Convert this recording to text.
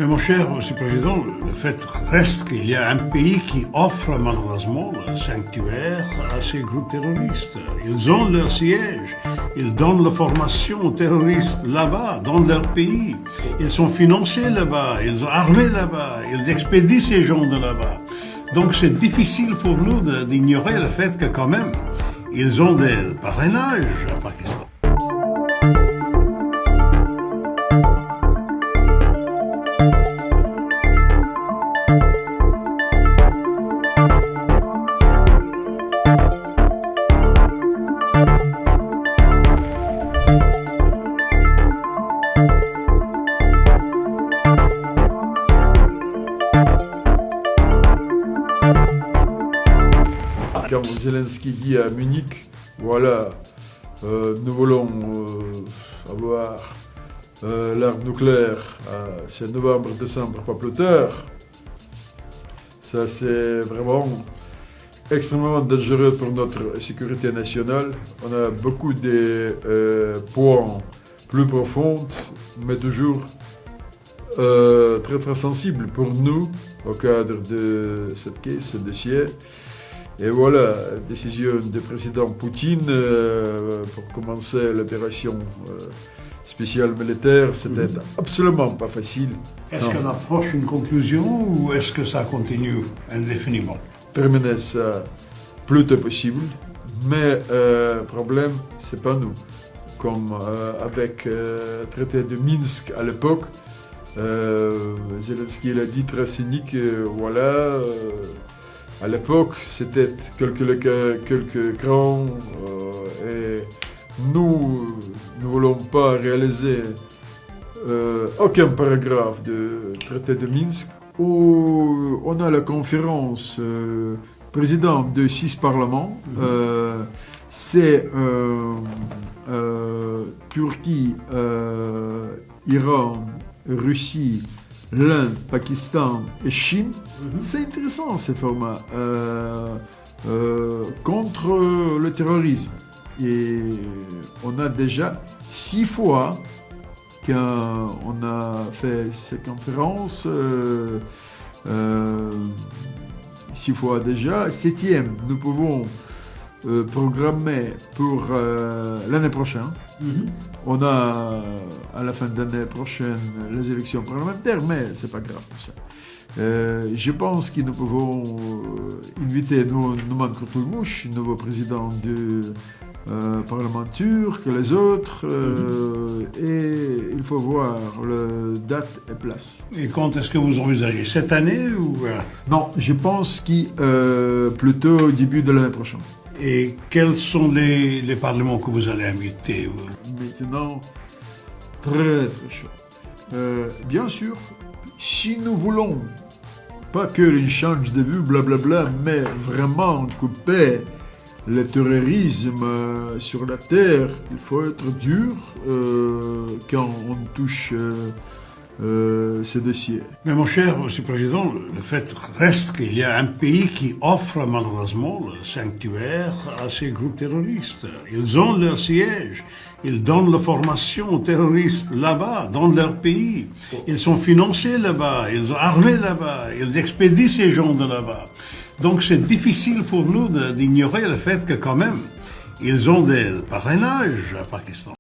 Mais mon cher Monsieur le Président, le fait reste qu'il y a un pays qui offre malheureusement le sanctuaire à ces groupes terroristes. Ils ont leur siège, ils donnent la formation aux terroristes là-bas, dans leur pays. Ils sont financés là-bas, ils sont armés là-bas, ils expédient ces gens de là-bas. Donc c'est difficile pour nous d'ignorer le fait que quand même, ils ont des parrainages à Pakistan. Quand Zelensky dit à Munich, voilà, nous voulons avoir l'arme nucléaire, c'est novembre, décembre, pas plus tard, ça c'est vraiment extrêmement dangereux pour notre sécurité nationale. On a beaucoup de points plus profonds, mais toujours très très sensibles pour nous au cadre de cette caisse, ce dossier. Et voilà, décision du président Poutine pour commencer l'opération spéciale militaire, c'était absolument pas facile. Est-ce qu'on approche une conclusion ou est-ce que ça continue indéfiniment? Terminer ça plus tôt possible, mais le problème, c'est pas nous. Comme avec le traité de Minsk à l'époque, Zelensky l'a dit très cynique, voilà. À l'époque, c'était quelques crans et nous ne voulons pas réaliser aucun paragraphe du traité de Minsk où on a la conférence président de 6 parlements. C'est Turquie, Iran, Russie, l'Inde, Pakistan et Chine. C'est intéressant ce format contre le terrorisme. Et on a déjà 6 fois quand on a fait ces conférences, 6 fois déjà. 7e, nous pouvons programmer pour l'année prochaine. On a à la fin de l'année prochaine les élections parlementaires, mais c'est pas grave tout ça. Je pense que nous pouvons inviter Numan Kurtulmuş, nouveau président du Parlement turc, les autres, et il faut voir la date et place. Et quand est-ce que vous envisagez? Cette année ou... Non, je pense que plutôt au début de l'année prochaine. Et quels sont les parlements que vous allez inviter? Maintenant, très très chaud. Bien sûr, si nous voulons pas qu'il change de vue, blablabla, mais vraiment couper le terrorisme sur la terre, il faut être dur quand on touche ce dossier. Mais mon cher Monsieur le Président, le fait reste qu'il y a un pays qui offre malheureusement le sanctuaire à ces groupes terroristes. Ils ont leur siège, ils donnent la formation aux terroristes là-bas, dans leur pays. Ils sont financés là-bas, ils sont armés là-bas, ils expédient ces gens de là-bas. Donc c'est difficile pour nous d'ignorer le fait que quand même, ils ont des parrainages à Pakistan.